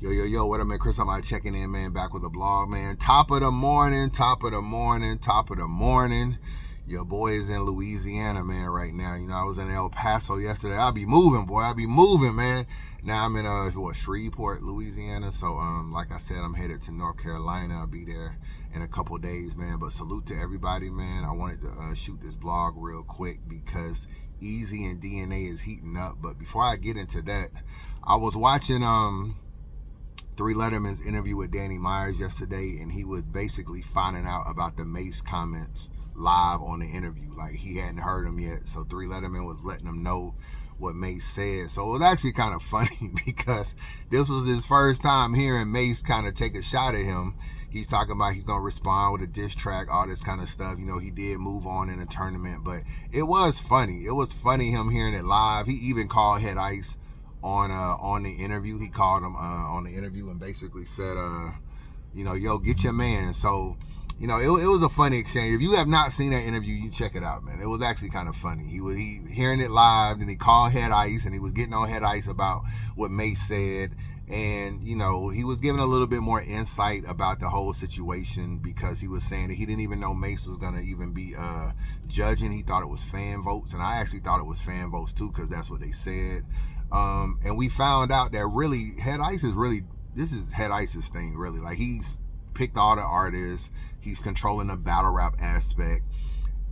Yo, what up, man? Chris, I'm out checking in, man, back with a blog, man. Top of the morning. Your boy is in Louisiana, man, right now. You know, I was in El Paso yesterday. I be moving, man. Now I'm in, Shreveport, Louisiana. So, like I said, I'm headed to North Carolina. I'll be there in a couple days, man. But salute to everybody, man. I wanted to shoot this blog real quick because Eazy and DNA is heating up. But before I get into that, I was watching, Three Letterman's interview with Danny Myers yesterday, and he was basically finding out about the Mace comments live on the interview. Like, he hadn't heard them yet, so Three Letterman was letting him know what Mace said. So it was actually kind of funny because this was his first time hearing Mace kind of take a shot at him. He's talking about he's going to respond with a diss track, all this kind of stuff. You know, he did move on in the tournament, but it was funny. It was funny him hearing it live. He even called Head Ice on the interview. He called him on the interview and basically said, yo, get your man. So, you know, it was a funny exchange. If you have not seen that interview, you check it out, man. It was actually kind of funny. He hearing it live, and he called Head Ice, and he was getting on Head Ice about what Mace said. And, you know, he was giving a little bit more insight about the whole situation because he was saying that he didn't even know Mace was going to even be judging. He thought it was fan votes, and I actually thought it was fan votes too because that's what they said. And we found out that really this is Head Ice's thing, really. Like, he's picked all the artists, he's controlling the battle rap aspect,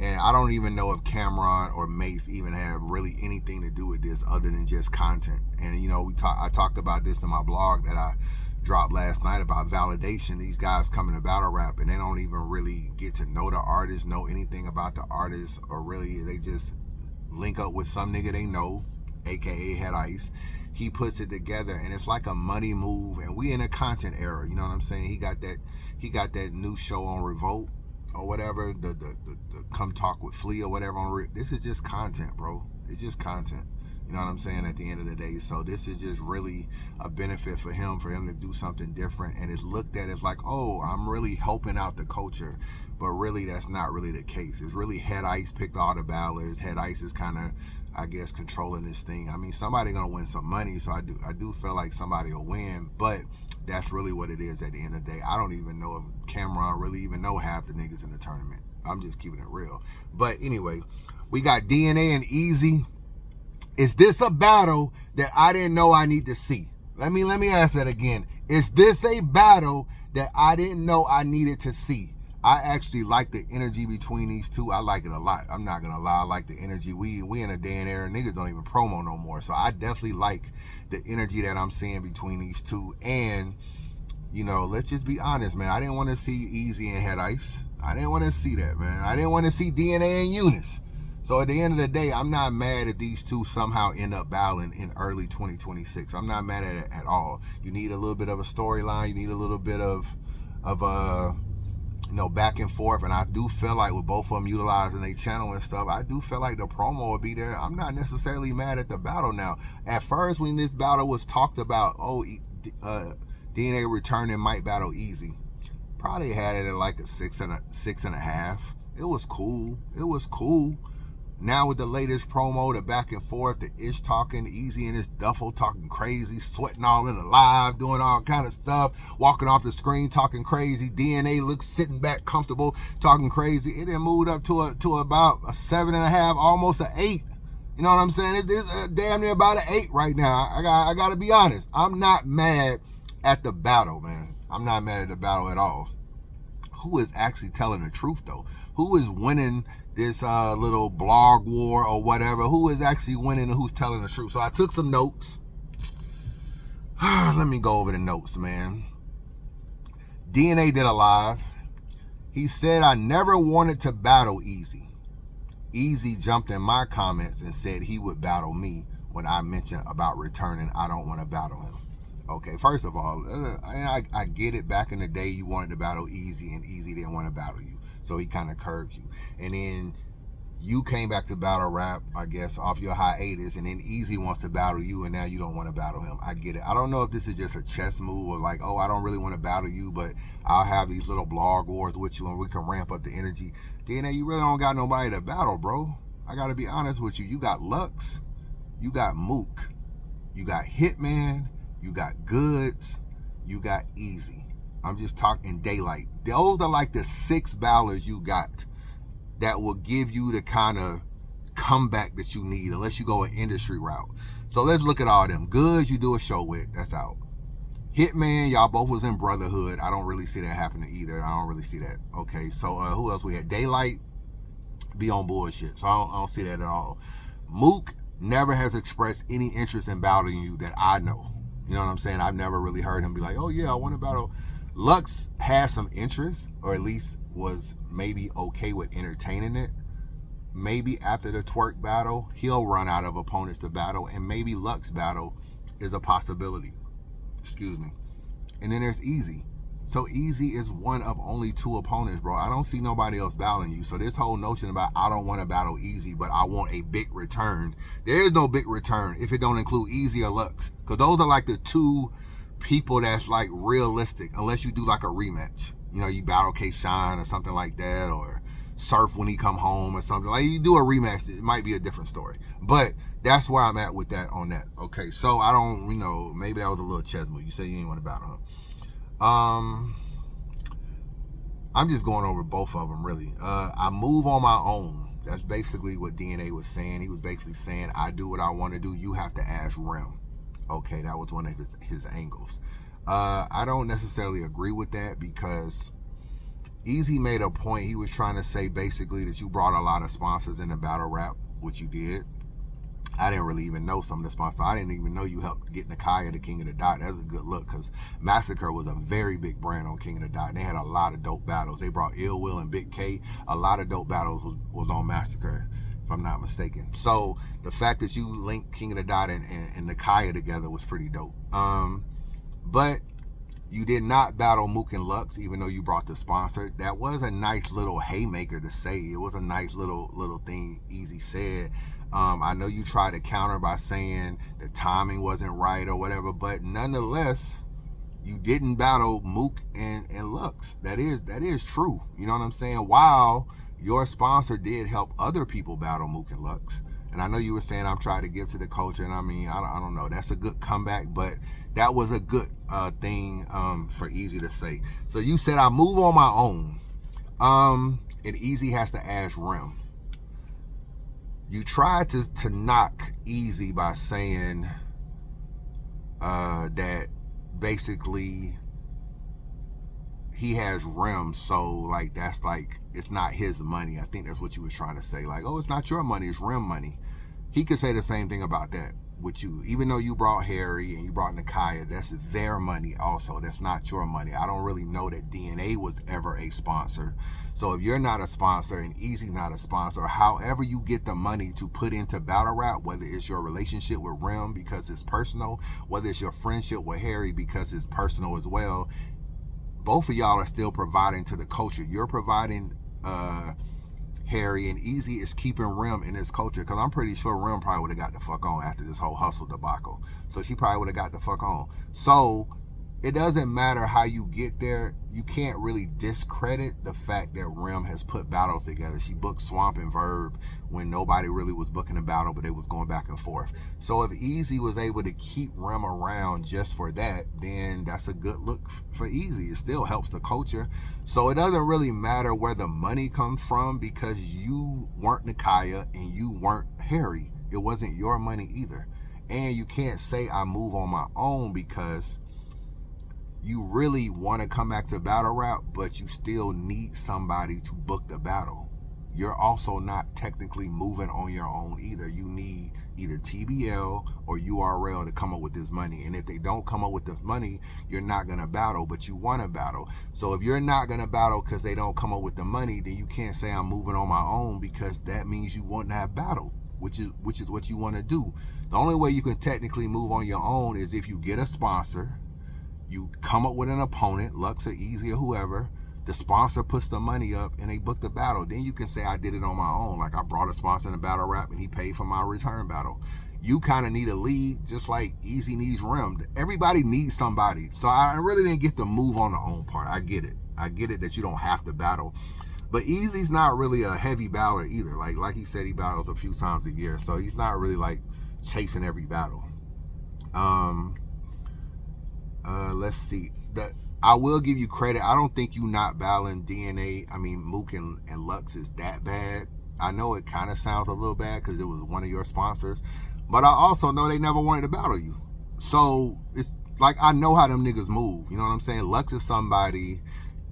and I don't even know if Cameron or Mace even have really anything to do with this other than just content. And, you know, I talked about this in my blog that I dropped last night about validation. These guys come into battle rap and they don't even really get to know the artist, know anything about the artist, or really they just link up with some nigga they know, aka Head Ice. He puts it together and it's like a money move, and we in a content era, you know what I'm saying? He got that new show on Revolt or whatever, the Come Talk with Flea or whatever this is just content, bro. It's just content. You know what I'm saying? At the end of the day. So this is just really a benefit for him to do something different. And it's looked at as like, oh, I'm really helping out the culture. But really, that's not really the case. It's really Head Ice picked all the battlers. Head Ice is kind of, I guess, controlling this thing. I mean, somebody gonna win some money, so I do feel like somebody will win. But that's really what it is at the end of the day. I don't even know if Cameron really even know half the niggas in the tournament. I'm just keeping it real. But anyway, we got DNA and Eazy. Is this a battle that I didn't know I need to see? Let me ask that again. Is this a battle that I didn't know I needed to see? I actually like the energy between these two. I like it a lot. I'm not gonna lie. I like the energy. We in a day and era, niggas don't even promo no more. So I definitely like the energy that I'm seeing between these two. And, you know, let's just be honest, man. I didn't want to see Eazy and Head Ice. I didn't want to see that, man. I didn't want to see DNA and Eunice. So at the end of the day, I'm not mad if these two somehow end up battling in early 2026. I'm not mad at it at all. You need a little bit of a storyline. You need a little bit of back and forth. And I do feel like with both of them utilizing their channel and stuff, I do feel like the promo will be there. I'm not necessarily mad at the battle now. At first, when this battle was talked about, DNA returning might battle Eazy, probably had it at like a 6.5. It was cool. Now with the latest promo, the back and forth, the ish talking, Eazy and his duffel talking crazy, sweating all in the live, doing all kind of stuff, walking off the screen talking crazy. DNA looks sitting back comfortable, talking crazy. It then moved up to about a 7.5, almost an 8. You know what I'm saying? It's damn near about an 8 right now. I got to be honest. I'm not mad at the battle, man. I'm not mad at the battle at all. Who is actually telling the truth, though? Who is winning this little blog war or whatever? Who is actually winning and who's telling the truth? So I took some notes. Let me go over the notes, man. DNA did a live. He said, I never wanted to battle Eazy. Eazy jumped in my comments and said he would battle me when I mentioned about returning. I don't want to battle him. Okay, first of all, I get it. Back in the day, you wanted to battle Eazy, and Eazy didn't want to battle you. So he kind of curbed you. And then you came back to battle rap, I guess, off your hiatus, and then Eazy wants to battle you, and now you don't want to battle him. I get it. I don't know if this is just a chess move or like, oh, I don't really want to battle you, but I'll have these little blog wars with you, and we can ramp up the energy. DNA, you really don't got nobody to battle, bro. I got to be honest with you. You got Lux, you got Mook, you got Hitman, you got Goods, you got Eazy. I'm just talking daylight. Those are like the 6 battlers you got that will give you the kind of comeback that you need, unless you go an industry route. So let's look at all them. Goods, you do a show with, that's out. Hitman, y'all both was in Brotherhood. I don't really see that happening either. I don't really see that. Okay, so who else we had? Daylight be on bullshit, so I don't see that at all. Mook never has expressed any interest in battling you that I know. You know what I'm saying? I've never really heard him be like, oh yeah, I want to battle. Lux has some interest, or at least was maybe okay with entertaining it. Maybe after the twerk battle, he'll run out of opponents to battle, and maybe Lux battle is a possibility. Excuse me. And then there's Eazy. So Eazy is one of only 2 opponents, bro. I don't see nobody else battling you. So this whole notion about I don't want to battle Eazy, but I want a big return. There is no big return if it don't include Eazy or Lux. Because those are like the 2 people that's like realistic, unless you do like a rematch. You know, you battle K-Shine or something like that, or Surf when he come home or something. Like, you do a rematch, it might be a different story. But that's where I'm at with that on that. Okay, so I don't, maybe that was a little chess move. You say you didn't want to battle him. I'm just going over both of them, really. I move on my own. That's basically what DNA was saying. He was basically saying, I do what I want to do. You have to ask Rem. Okay, that was one of his angles. I don't necessarily agree with that, because Eazy made a point. He was trying to say basically that you brought a lot of sponsors into battle rap, which you did. I didn't really even know some of the sponsors. I didn't even know you helped get Nakaya the King of the Dot. That's a good look, because Massacre was a very big brand on King of the Dot. They had a lot of dope battles. They brought Ill Will and Big K. A lot of dope battles was on Massacre, if I'm not mistaken. So the fact that you linked King of the Dot and Nakaya together was pretty dope. But you did not battle Mook and Lux, even though you brought the sponsor. That was a nice little haymaker to say. It was a nice little thing Eazy said. I know you tried to counter by saying the timing wasn't right or whatever, but nonetheless, you didn't battle Mook and Lux. That is true. You know what I'm saying? While your sponsor did help other people battle Mook and Lux. And I know you were saying I'm trying to give to the culture, and I mean, I don't know. That's a good comeback, but that was a good thing for Eazy to say. So you said I move on my own, and Eazy has to ask Rem. You tried to knock Eazy by saying that basically he has Rem, so like that's like it's not his money. I think that's what you was trying to say. Like, oh, it's not your money, it's Rem money. He could say the same thing about that with you. Even though you brought Harry and you brought Nakaya, that's their money also. That's not your money. I don't really know that DNA was ever a sponsor. So if you're not a sponsor and Eazy's not a sponsor, however you get the money to put into battle rap, whether it's your relationship with Rem because it's personal, whether it's your friendship with Harry because it's personal as well, both of y'all are still providing to the culture. You're providing Harry, and Eazy is keeping Rem in his culture, because I'm pretty sure Rem probably would have got the fuck on after this whole hustle debacle. So she probably would have got the fuck on. So it doesn't matter how you get there. You can't really discredit the fact that Rem has put battles together. She booked Swamp and Verb when nobody really was booking a battle, but they was going back and forth. So if Eazy was able to keep Rem around just for that, then that's a good look for Eazy. It still helps the culture. So it doesn't really matter where the money comes from, because you weren't Nakaya and you weren't Harry. It wasn't your money either. And you can't say I move on my own, because you really want to come back to battle rap, but you still need somebody to book the battle. You're also not technically moving on your own either. You need either TBL or URL to come up with this money. And if they don't come up with the money, you're not going to battle, but you want to battle. So if you're not going to battle because they don't come up with the money, then you can't say I'm moving on my own, because that means you wouldn't have battled, which is what you want to do. The only way you can technically move on your own is if you get a sponsor, you come up with an opponent, Lux or Eazy or whoever, the sponsor puts the money up and they book the battle. Then you can say I did it on my own. Like, I brought a sponsor in a battle rap and he paid for my return battle. You kind of need a lead, just like Eazy needs Rem. Everybody needs somebody. So I really didn't get the move on the own part. I get it. I get it that you don't have to battle. But Eazy's not really a heavy battler either. Like he said, he battles a few times a year. So he's not really like chasing every battle. Let's see. I will give you credit. I don't think you not battling DNA. I mean, Mook and Lux is that bad. I know it kind of sounds a little bad because it was one of your sponsors, but I also know they never wanted to battle you. So it's like I know how them niggas move. You know what I'm saying? Lux is somebody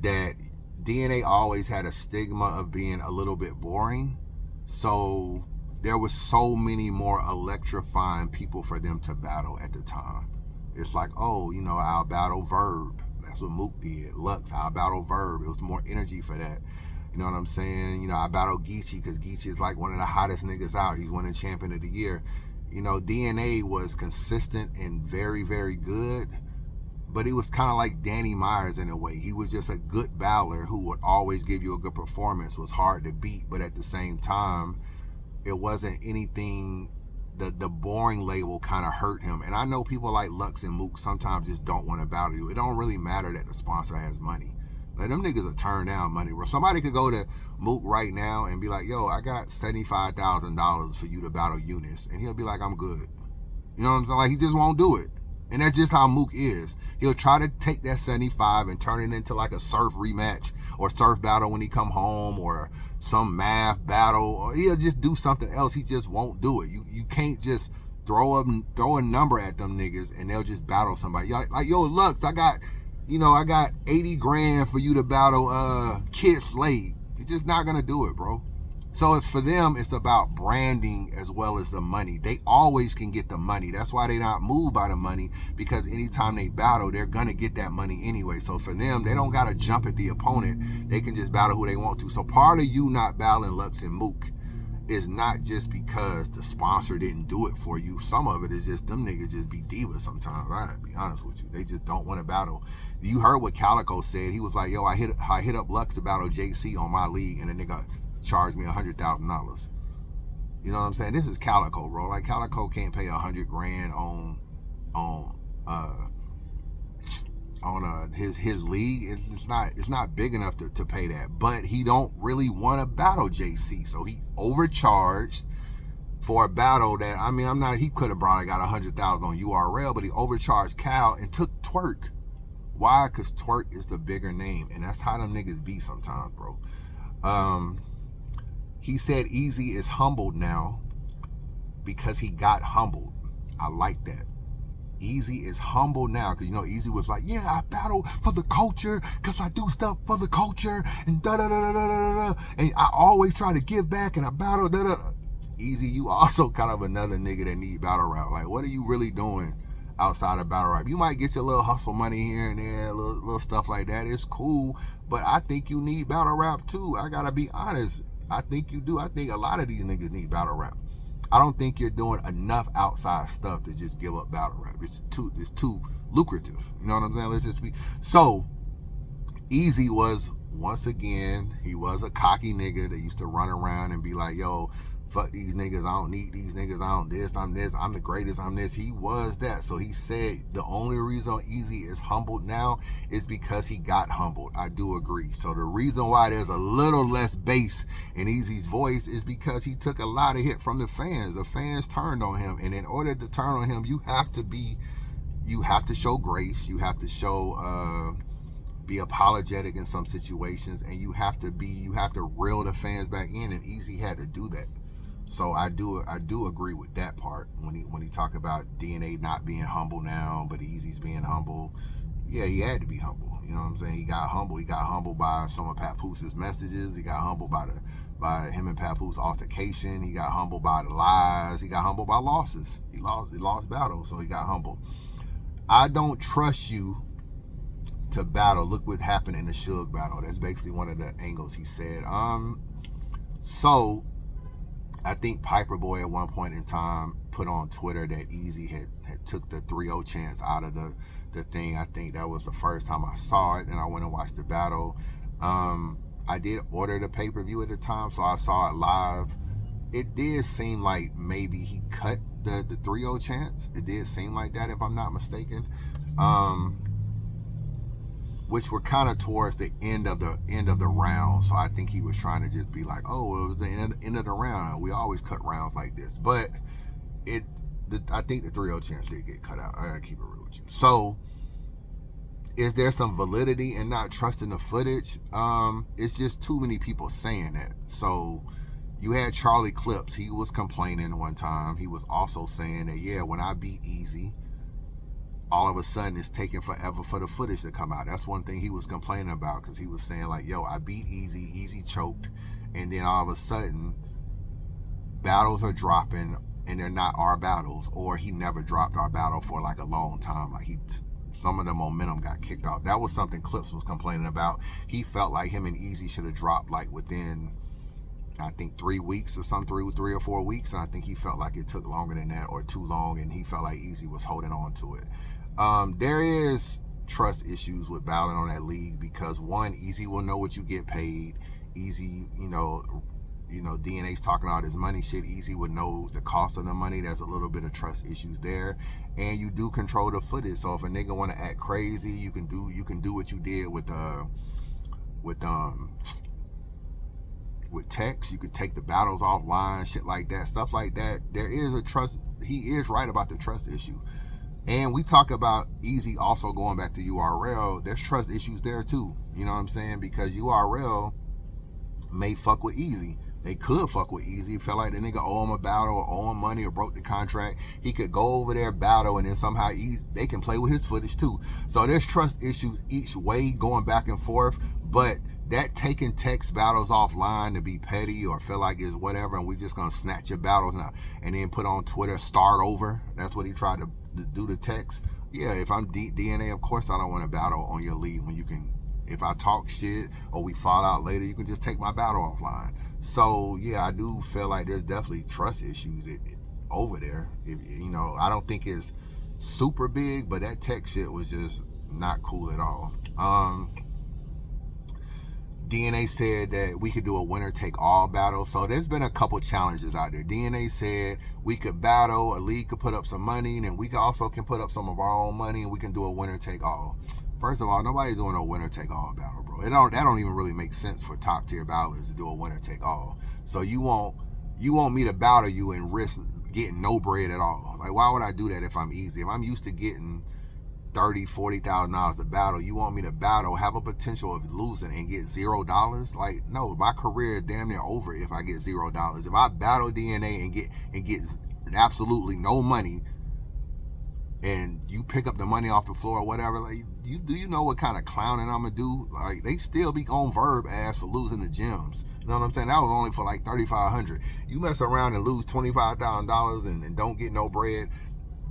that DNA always had a stigma of being a little bit boring. So there was so many more electrifying people for them to battle at the time. It's like, oh, you know, I'll battle Verb. That's what Mook did. Lux, I'll battle Verb. It was more energy for that. You know what I'm saying? You know, I battle Geechee because Geechee is like one of the hottest niggas out. He's winning champion of the year. You know, DNA was consistent and very, very good. But he was kind of like Danny Myers in a way. He was just a good battler who would always give you a good performance. Was hard to beat, but at the same time, it wasn't anything. The boring label kind of hurt him. And I know people like Lux and Mook sometimes just don't want to battle you. It don't really matter that the sponsor has money. Like, them niggas will turn down money. Where somebody could go to Mook right now and be like, yo, I got $75,000 for you to battle Eunice. And he'll be like, I'm good. You know what I'm saying? Like, he just won't do it. And that's just how Mook is. He'll try to take that 75 and turn it into like a surf rematch or surf battle when he come home or some math battle, or he'll just do something else. He just won't do it. You can't just throw a number at them niggas and they'll just battle somebody. Like yo, Lux, I got 80 grand for you to battle Kid Slade. You're just not gonna do it, bro. So it's for them, it's about branding as well as the money. They always can get the money. That's why they not moved by the money, because anytime they battle, they're going to get that money anyway. So for them, they don't got to jump at the opponent. They can just battle who they want to. So part of you not battling Lux and Mook is not just because the sponsor didn't do it for you. Some of it is just them niggas just be divas sometimes. I gotta be honest with you. They just don't want to battle. You heard what Calico said. He was like, yo, I hit up Lux to battle JC on my league, and the nigga charged me $100,000. You know what I'm saying? This is Calico, bro. Like, Calico can't pay $100 grand on his league. It's not big enough to pay that. But he don't really want to battle JC, so he overcharged for a battle that, I mean, he could have probably got $100,000 on URL, but he overcharged Cal and took Twerk. Why? Because Twerk is the bigger name, and that's how them niggas be sometimes, bro. He said Eazy is humbled now because he got humbled. I like that. Eazy is humble now because, you know, Eazy was like, yeah, I battle for the culture because I do stuff for the culture and da-da-da-da-da-da-da. And I always try to give back and I battle da-da-da. Eazy, you also kind of another nigga that need battle rap. Like, what are you really doing outside of battle rap? You might get your little hustle money here and there, little stuff like that. It's cool, but I think you need battle rap too. I gotta be honest. I think you do. I think a lot of these niggas need battle rap. I don't think you're doing enough outside stuff to just give up battle rap. It's too lucrative. You know what I'm saying? Let's just be. So Eazy was, once again, he was a cocky nigga that used to run around and be like, yo, fuck these niggas, I don't need these niggas, I'm this, I'm the greatest, I'm this. He was that. So he said the only reason Eazy is humbled now is because he got humbled. I do agree. So the reason why there's a little less bass in Eazy's voice is because he took a lot of hit from the fans. The fans turned on him, and in order to turn on him, you have to show grace, you have to show be apologetic in some situations, and you have to reel the fans back in, and Eazy had to do that. So I do agree with that part when he talk about DNA not being humble now, but Eazy's being humble. Yeah, he had to be humble. You know what I'm saying? He got humble. He got humbled by some of Papoose' messages. He got humbled by him and Papoose altercation. He got humbled by the lies. He got humbled by losses. He lost battles, so he got humbled. I don't trust you to battle. Look what happened in the Suge battle. That's basically one of the angles he said. So I think Piper Boy at one point in time put on Twitter that Eazy had took the 3-0 chance out of the thing. I think that was the first time I saw it, and I went and watched the battle. I did order the pay-per-view at the time, so I saw it live. It did seem like maybe he cut the 3-0 chance. It did seem like that, if I'm not mistaken. Which were kind of towards the end of the round. So I think he was trying to just be like, oh, it was the end of the round. We always cut rounds like this. But I think the 3-0 chance did get cut out. I gotta keep it real with you. So Is there some validity in not trusting the footage? It's just too many people saying that. So you had Charlie Clips. He was complaining one time. He was also saying that, yeah, when I beat Eazy, all of a sudden it's taking forever for the footage to come out. That's one thing he was complaining about, because he was saying like, yo, I beat Eazy, Eazy choked, and then all of a sudden battles are dropping and they're not our battles, or he never dropped our battle for like a long time. Like some of the momentum got kicked off. That was something Clips was complaining about. He felt like him and Eazy should have dropped like within, I think, 3 weeks or something, 3 or 4 weeks, and I think he felt like it took longer than that or too long, and he felt like Eazy was holding on to it. There is trust issues with battling on that league, because one, Eazy will know what you get paid. Eazy, you know, DNA's talking all this money shit. Eazy would know the cost of the money. There's a little bit of trust issues there, and you do control the footage. So if a nigga want to act crazy, you can do what you did with text. You could take the battles offline, shit like that, stuff like that. There is a trust. He is right about the trust issue. And we talk about Eazy also going back to URL. There's trust issues there too. You know what I'm saying? Because URL may fuck with Eazy. They could fuck with Eazy. Felt like the nigga owe him a battle or owe him money or broke the contract. He could go over there, battle, and then somehow they can play with his footage too. So there's trust issues each way going back and forth. But that taking text battles offline to be petty or feel like it's whatever, and we just gonna snatch your battles now and then put on Twitter, start over. That's what he tried to do to text. Yeah, if I'm DNA, of course I don't want to battle on your league when you can. If I talk shit or we fall out later, you can just take my battle offline. So yeah, I do feel like there's definitely trust issues over there. You know, I don't think it's super big, but that tech shit was just not cool at all. DNA said that we could do a winner take all battle. So there's been a couple challenges out there. DNA said we could battle, a league could put up some money, and then we also can put up some of our own money, and we can do a winner take all. First of all, nobody's doing a winner take all battle, bro. That don't even really make sense for top tier battlers to do a winner take all. So you want me to battle you and risk getting no bread at all? Like, why would I do that if I'm Eazy? If I'm used to getting $30,000-$40,000 to battle, you want me to battle, have a potential of losing, and get $0? Like, no, my career is damn near over if I get $0. If I battle DNA and get absolutely no money, and you pick up the money off the floor or whatever, like, do you know what kind of clowning I'm gonna do? Like, they still be on Verb ass for losing the gems. You know what I'm saying? That was only for like $3,500. You mess around and lose $25,000 and don't get no bread.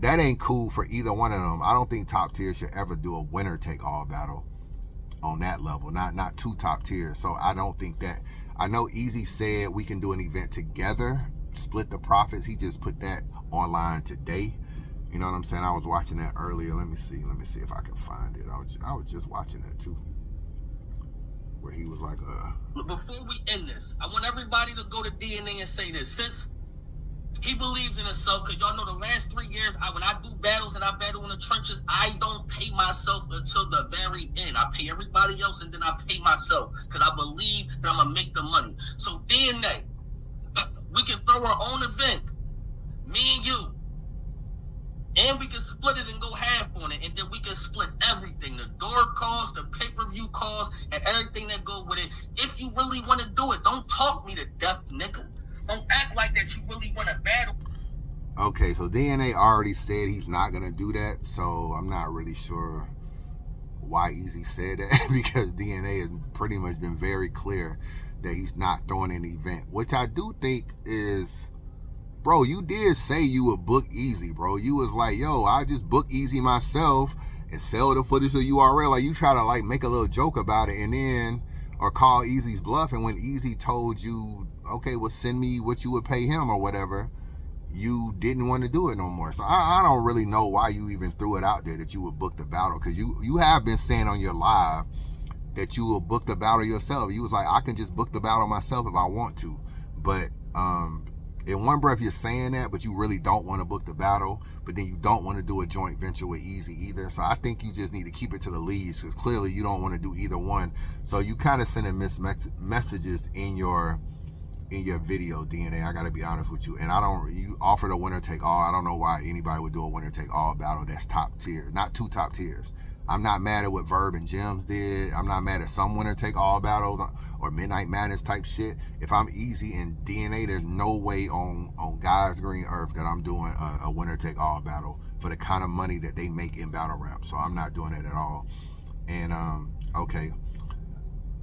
That ain't cool for either one of them. I don't think top tier should ever do a winner take all battle on that level. Not two top tiers. So I don't think that. I know Eazy said we can do an event together, split the profits. He just put that online today. You know what I'm saying? I was watching that earlier. Let me see if I can find it. I was just watching that too, where he was like, Before we end this, I want everybody to go to DNA and say this. Since he believes in himself, because y'all know the last 3 years, when I do battles and I battle in the trenches, I don't pay myself until the very end. I pay everybody else and then I pay myself, because I believe that I'm going to make the money. So DNA, we can throw our own event, me and you, and we can split it and go half on it, and then we can split everything, the door cost, the pay-per-view cost, and everything that goes with it. If you really want to do it, don't talk me to death, nigga. Don't act like that you really want to battle. Okay, so DNA already said he's not going to do that, so I'm not really sure why Eazy said that, because DNA has pretty much been very clear that he's not throwing an event, which I do think is, bro, you did say you would book Eazy, bro. You was like, yo, I just book Eazy myself and sell the footage to URL. Like, you try to like make a little joke about it, and then, or call Eazy's bluff, and when Eazy told you, okay, well, send me what you would pay him or whatever, you didn't want to do it no more. So I don't really know why you even threw it out there that you would book the battle, because you have been saying on your live that you will book the battle yourself. You was like, I can just book the battle myself if I want to. But in one breath you're saying that, but you really don't want to book the battle, but then you don't want to do a joint venture with Eazy either. So I think you just need to keep it to the leads, because clearly you don't want to do either one. So you kind of sending mixed messages in your video, DNA. I gotta be honest with you. And you offered a winner take all. I don't know why anybody would do a winner take all battle that's top tier, not two top tiers. I'm not mad at what Verb and Gems did. I'm not mad at some winner take all battles or Midnight Madness type shit. If I'm Eazy and DNA, there's no way on God's green earth that I'm doing a winner take all battle for the kind of money that they make in battle rap. So I'm not doing it at all. And okay.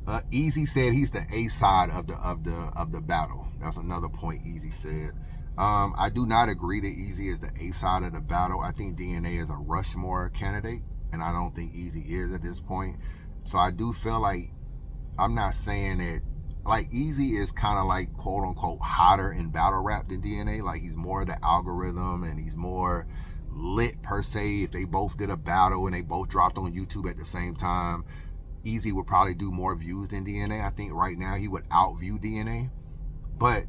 Eazy said he's the A side of the battle. That's another point Eazy said. I do not agree that Eazy is the A side of the battle. I think DNA is a Rushmore candidate, and I don't think Eazy is at this point. So I do feel like, I'm not saying that, like, Eazy is kind of like quote unquote hotter in battle rap than DNA. Like, he's more the algorithm and he's more lit per se. If they both did a battle and they both dropped on YouTube at the same time, Eazy would probably do more views than DNA. I think right now he would outview DNA. But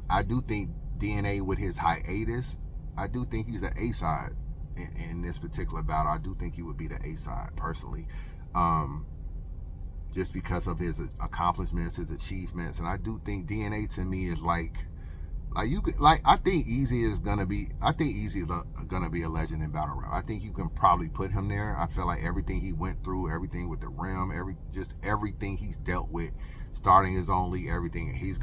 I do think DNA, with his hiatus, I do think he's the A side in this particular battle. I do think he would be the A side personally, just because of his accomplishments, his achievements, and I do think DNA to me is like you could, like, I think Eazy is gonna be a legend in battle rap. I think you can probably put him there. I feel like everything he went through, everything with the rim, everything he's dealt with, starting his own league, everything. You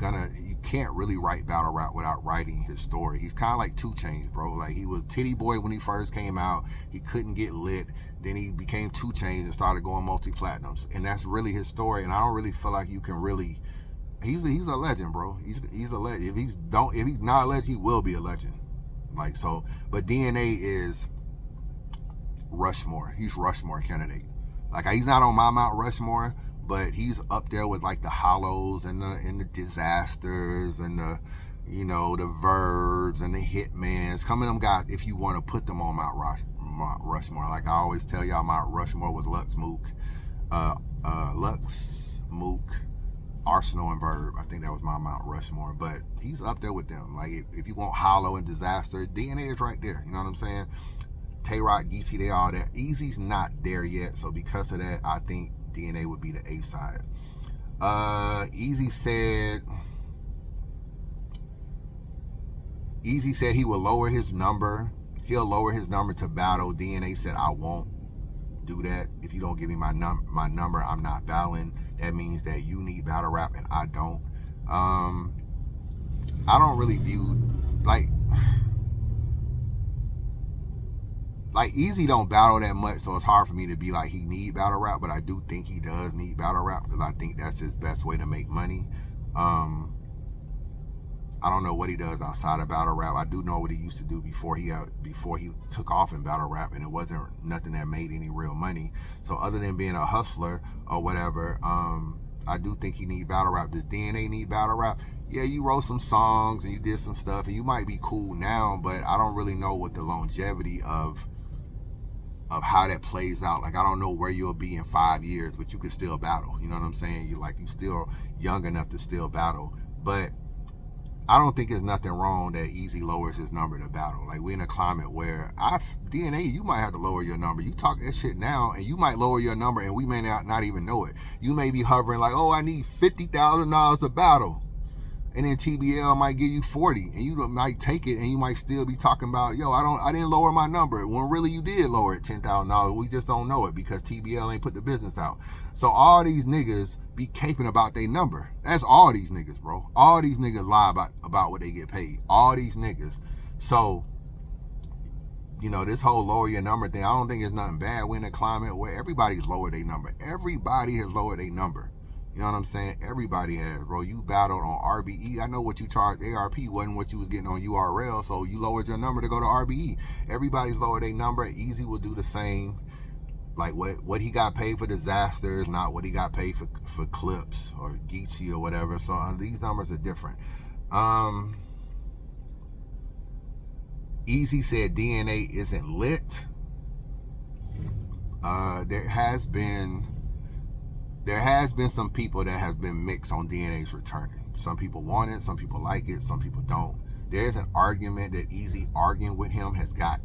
can't really write battle rap without writing his story. He's kind of like 2 Chainz, bro. Like, he was Titty Boy when he first came out. He couldn't get lit. Then he became 2 Chainz and started going multi-platinums. And that's really his story. And I don't really feel like you can really, he's a legend, bro. He's a legend. If he's not a legend, he will be a legend. Like, so, but DNA is Rushmore. He's Rushmore candidate. Like, he's not on my Mount Rushmore, but he's up there with like the Hollows and the Disasters and the, you know, the Verbs and the Hitmans. Some of them guys, if you want to put them on Mount Rushmore. Like I always tell y'all, Mount Rushmore was Lux, Mook, Arsenal, and Verb. I think that was my Mount Rushmore. But he's up there with them. Like, if you want Hollow and Disaster, DNA is right there. You know what I'm saying? Tay-Rock, Geechee, they all there. Eazy's not there yet. So because of that, I think DNA would be the A side. Eazy said he will lower his number. He'll lower his number to battle. DNA said, I won't do that. If you don't give me my number, I'm not battling. That means that you need battle rap and I don't. I don't really view, like Eazy don't battle that much, so it's hard for me to be like he need battle rap, but I do think he does need battle rap because I think that's his best way to make money. I don't know what he does outside of battle rap. I do know what he used to do before he took off in battle rap, and it wasn't nothing that made any real money. So other than being a hustler or whatever, I do think he need battle rap. Does DNA need battle rap? Yeah, you wrote some songs and you did some stuff, and you might be cool now, but I don't really know what the longevity of how that plays out. Like, I don't know where you'll be in 5 years, but you can still battle. You know what I'm saying? You still young enough to still battle. But I don't think there's nothing wrong that Eazy lowers his number to battle. Like, we're in a climate where DNA, you might have to lower your number. You talk that shit now, and you might lower your number, and we may not even know it. You may be hovering like, oh, I need $50,000 to battle. And then TBL might give you 40, and you might take it, and you might still be talking about, yo, I didn't lower my number. When really you did lower it $10,000. We just don't know it because TBL ain't put the business out. So all these niggas be caping about their number. That's all these niggas, bro. All these niggas lie about what they get paid. All these niggas. So, you know, this whole lower your number thing, I don't think it's nothing bad. We're in a climate where everybody's lowered their number. Everybody has lowered their number. You know what I'm saying? Everybody has, bro. You battled on RBE. I know what you charged ARP wasn't what you was getting on URL, so you lowered your number to go to RBE. Everybody's lowered their number. Eazy will do the same. Like, what he got paid for Disasters, not what he got paid for Clips or Geechee or whatever. So these numbers are different. Eazy said DNA isn't lit. There has been some people that have been mixed on DNA's returning. Some people want it, some people like it, some people don't. There's an argument that Eazy arguing with him has got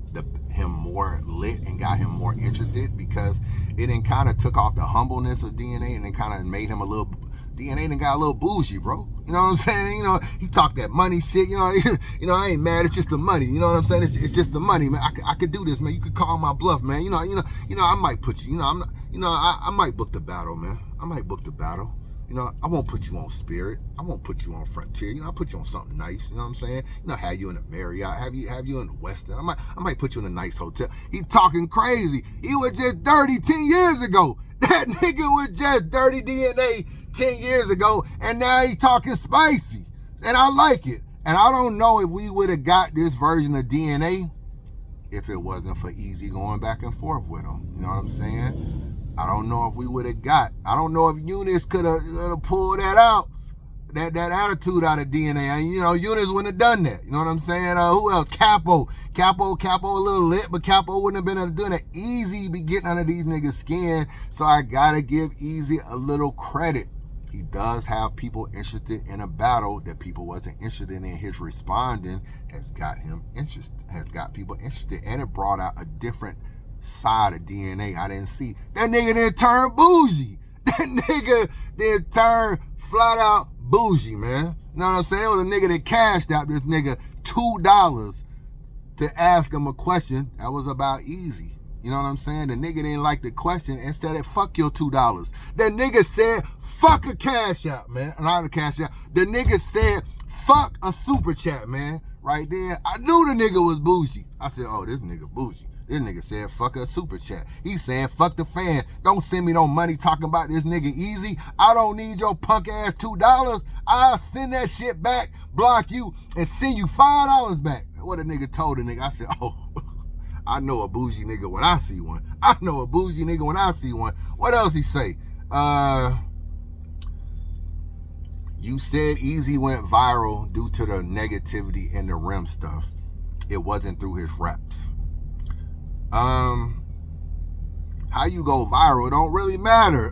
him more lit and got him more interested, because it then kind of took off the humbleness of DNA and then kind of made him a little DNA done got a little bougie, bro. You know what I'm saying? You know, he talked that money shit. You know, I ain't mad. It's just the money. You know what I'm saying? It's just the money, man. I could do this, man. You could call my bluff, man. You know. I might put you. You know, I'm not. You know, I might book the battle, man. I might book the battle. You know, I won't put you on Spirit. I won't put you on Frontier. You know, I'll put you on something nice. You know what I'm saying? You know, have you in a Marriott, have you in the Westin. I might put you in a nice hotel. He talking crazy. He was just dirty 10 years ago. That nigga was just dirty DNA 10 years ago, and now he talking spicy. And I like it. And I don't know if we would have got this version of DNA if it wasn't for Eazy going back and forth with him. You know what I'm saying? I don't know if we would have got. I don't know if Eunice could have pulled that out, that attitude out of DNA. And, you know, Eunice wouldn't have done that. You know what I'm saying? Who else? Capo a little lit, but Capo wouldn't have been able to do that. Eazy be getting under these niggas' skin, so I gotta give Eazy a little credit. He does have people interested in a battle that people wasn't interested in. His responding has got people interested, and it brought out a different side of DNA I didn't see. That nigga didn't turn bougie. That nigga didn't turn flat out bougie, man. You know what I'm saying? It was a nigga that cashed out this nigga $2 to ask him a question that was about Eazy. You know what I'm saying? The nigga didn't like the question and said, fuck your $2. That nigga said, fuck a cash out, man. Not a cash out. The nigga said, fuck a super chat, man. Right there. I knew the nigga was bougie. I said, oh, this nigga bougie. This nigga said, fuck a super chat. He saying, fuck the fan. Don't send me no money talking about this nigga Eazy. I don't need your punk ass $2. I'll send that shit back, block you, and send you $5 back. What a nigga told the nigga. I said, oh, I know a bougie nigga when I see one. I know a bougie nigga when I see one. What else he say? You said Eazy went viral due to the negativity and the rim stuff. It wasn't through his reps. How you go viral don't really matter.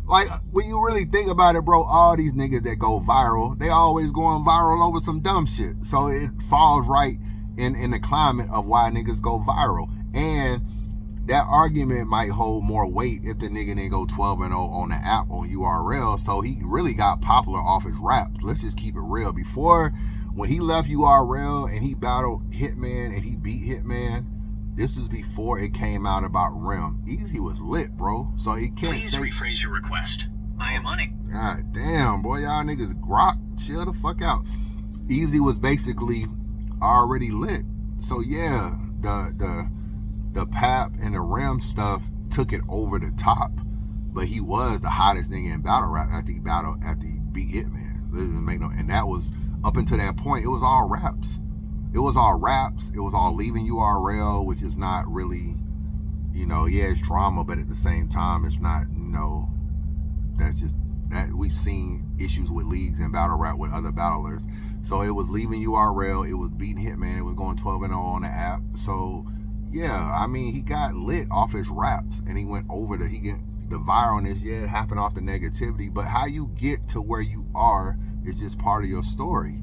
Like, when you really think about it, bro, all these niggas that go viral, they always going viral over some dumb shit. So it falls right in the climate of why niggas go viral. And that argument might hold more weight if the nigga didn't go 12-0 on the app on URL. So he really got popular off his raps. Let's just keep it real. Before, when he left URL and he battled Hitman and he beat Hitman, this is before it came out about Rim. Eazy was lit, bro. So he can't Please rephrase your request. I am on it. God damn, boy, y'all niggas grok. Chill the fuck out. Eazy was basically already lit. So yeah, the Pap and the Rim stuff took it over the top. But he was the hottest nigga in battle rap after he beat Hitman. And that was, up until that point, it was all raps. It was all raps. It was all leaving URL, which is not really, you know, yeah, it's drama, but at the same time, it's not, you know, that's just, that we've seen issues with leagues and battle rap with other battlers. So it was leaving URL, it was beating Hitman, it was going 12-0 on the app. So yeah, I mean, he got lit off his raps and he went over the viralness. Yeah, it happened off the negativity, but how you get to where you are is just part of your story.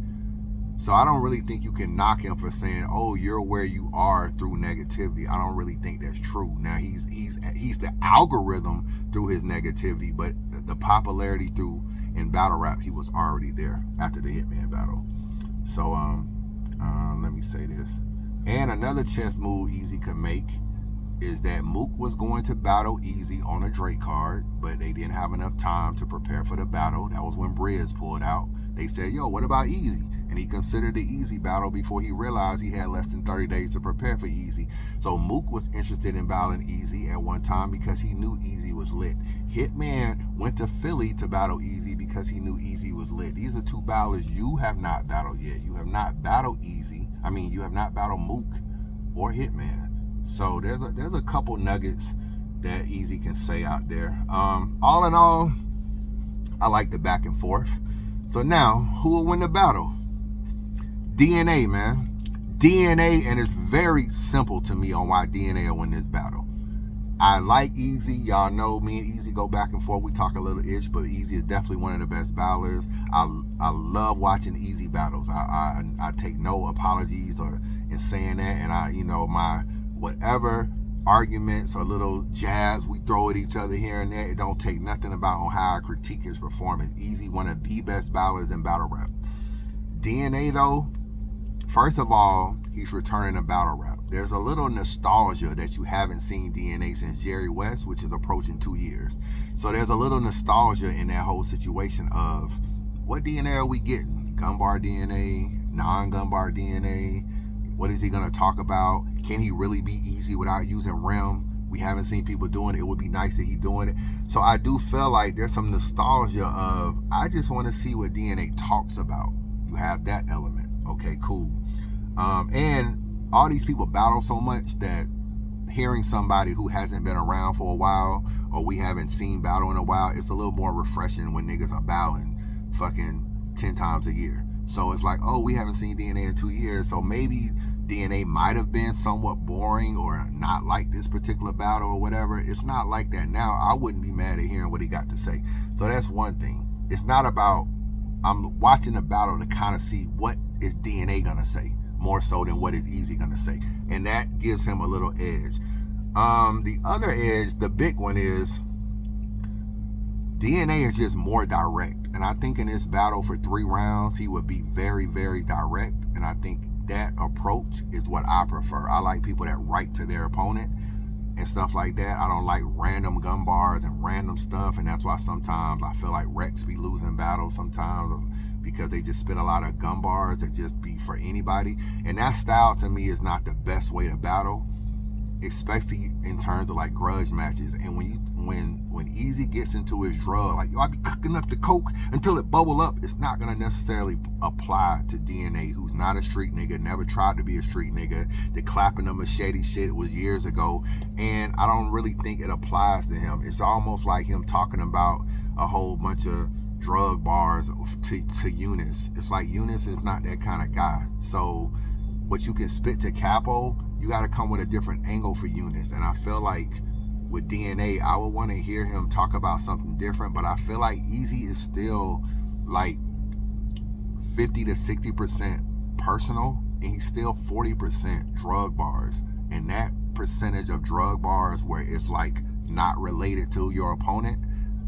So I don't really think you can knock him for saying, oh, you're where you are through negativity. I don't really think that's true. Now he's the algorithm through his negativity, but the popularity through in battle rap, he was already there after the Hitman battle. So let me say this. And another chess move Eazy could make is that Mook was going to battle Eazy on a Drake card, but they didn't have enough time to prepare for the battle. That was when Briz pulled out. They said, yo, what about Eazy? And he considered the Eazy battle before he realized he had less than 30 days to prepare for Eazy. So Mook was interested in battling Eazy at one time because he knew Eazy was lit. Hitman went to Philly to battle Eazy because he knew Eazy was lit. These are two battlers you have not battled yet. You have not battled Eazy. I mean, you have not battled Mook or Hitman. So there's a couple nuggets that Eazy can say out there. All in all, I like the back and forth. So now, who will win the battle? DNA, man. DNA, and it's very simple to me on why DNA will win this battle. I like Eazy. Y'all know me and Eazy go back and forth. We talk a little ish, but Eazy is definitely one of the best battlers. I love watching Eazy battles. I take no apologies in saying that, and my whatever arguments or little jabs we throw at each other here and there. It don't take nothing about on how I critique his performance. Eazy, one of the best battlers in battle rap. DNA though, first of all, he's returning to battle rap. There's a little nostalgia that you haven't seen DNA since Jerry West, which is approaching 2 years. So there's a little nostalgia in that whole situation of what DNA are we getting? Gun bar DNA, non-gun bar DNA. What is he going to talk about? Can he really be Eazy without using REM? We haven't seen people doing it. It would be nice that he doing it. So I do feel like there's some nostalgia of, I just want to see what DNA talks about. You have that element. Okay, cool. And all these people battle so much that hearing somebody who hasn't been around for a while or we haven't seen battle in a while, it's a little more refreshing when niggas are battling fucking 10 times a year. So it's like, oh, we haven't seen DNA in 2 years, so maybe DNA might have been somewhat boring or not like this particular battle or whatever. It's not like that now. I wouldn't be mad at hearing what he got to say. So that's one thing. It's not about, I'm watching the battle to kind of see what is DNA gonna say, more so than what is Eazy gonna say. And that gives him a little edge. The other edge, the big one is, DNA is just more direct. And I think in this battle for 3 rounds, he would be very, very direct. And I think that approach is what I prefer. I like people that write to their opponent and stuff like that. I don't like random gun bars and random stuff. And that's why sometimes I feel like Rex be losing battles sometimes because they just spit a lot of gun bars that just be for anybody. And that style to me is not the best way to battle, especially in terms of like grudge matches. And when Eazy gets into his drug, like, yo, I be cooking up the coke until it bubble up, it's not gonna necessarily apply to DNA, who's not a street nigga, never tried to be a street nigga. The clapping the machete shit was years ago, and I don't really think it applies to him. It's almost like him talking about a whole bunch of drug bars to Eunice. It's like Eunice is not that kind of guy. So what you can spit to Capo, you got to come with a different angle for Eunice. And I feel like with DNA, I would want to hear him talk about something different, but I feel like Eazy is still like 50 to 60% personal, and he's still 40% drug bars. And that percentage of drug bars where it's like not related to your opponent,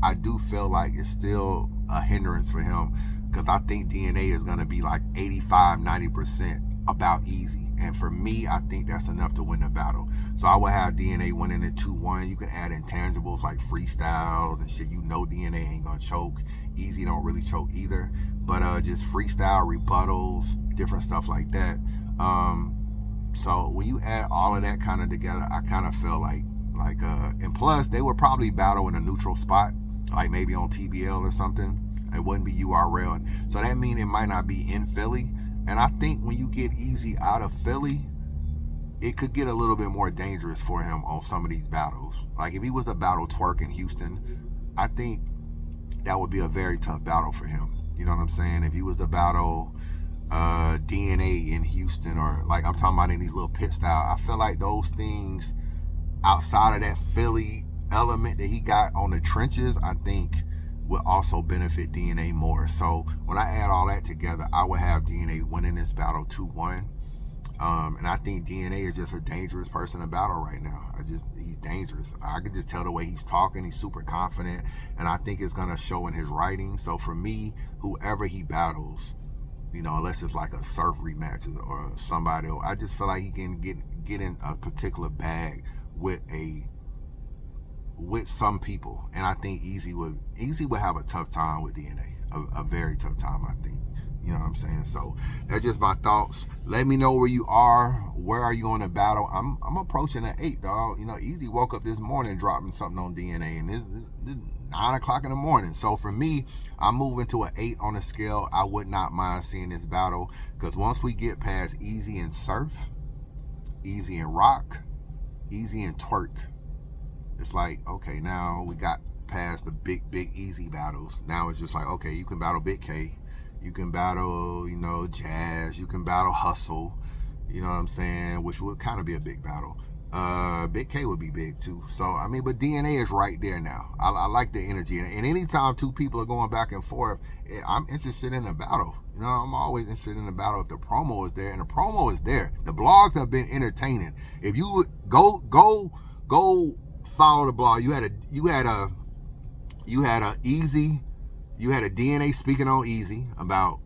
I do feel like it's still a hindrance for him, because I think DNA is going to be like 85, 90% about Eazy. And for me, I think that's enough to win the battle. So I would have DNA winning it 2-1. You can add intangibles like freestyles and shit. You know DNA ain't gonna choke. Eazy don't really choke either. But just freestyle rebuttals, different stuff like that. So when you add all of that kind of together, I kind of feel like and plus they would probably battle in a neutral spot, like maybe on TBL or something. It wouldn't be URL. So that means it might not be in Philly. And I think when you get Eazy out of Philly, it could get a little bit more dangerous for him on some of these battles. Like if he was to battle Twerk in Houston, I think that would be a very tough battle for him. You know what I'm saying? If he was to battle DNA in Houston, or like I'm talking about in these little pit style, I feel like those things outside of that Philly element that he got on the trenches, I think will also benefit DNA more. So when I add all that together, I would have DNA winning this battle 2-1. And I think DNA is just a dangerous person to battle right now. He's dangerous. I can just tell the way he's talking. He's super confident, and I think it's gonna show in his writing. So for me, whoever he battles, you know, unless it's like a surf rematch or somebody, I just feel like he can get in a particular bag with some people. And I think Eazy would have a tough time with DNA, a very tough time, I think. You know what I'm saying? So that's just my thoughts. Let me know where you are. Where are you on the battle? I'm approaching at 8, dog. You know, Eazy woke up this morning dropping something on DNA, and this 9 o'clock in the morning. So for me, I'm moving to an 8 on the scale. I would not mind seeing this battle, because once we get past Eazy and Surf, Eazy and Rock, Eazy and Twerk, it's like, okay, now we got past the big Eazy battles. Now it's just like, okay, you can battle Big K, you can battle, you know, Jazz, you can battle Hustle, you know what I'm saying, which would kind of be a big battle. Big K would be big too. So I mean, but DNA is right there now. I like the energy, and anytime two people are going back and forth, I'm interested in a battle. You know, I'm always interested in a battle if the promo is there, and the promo is there. The blogs have been entertaining. If you go follow the blog, you had a Eazy, you had a DNA speaking on Eazy about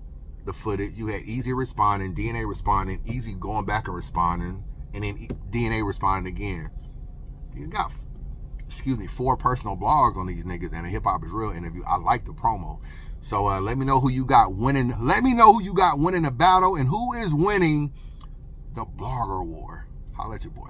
the footage. You had Eazy responding, DNA responding, Eazy going back and responding, and then DNA responding again. You got, 4 personal blogs on these niggas and a Hip Hop Is Real interview. I like the promo. So let me know who you got winning. Let me know who you got winning the battle and who is winning the blogger war. Holla at your boy.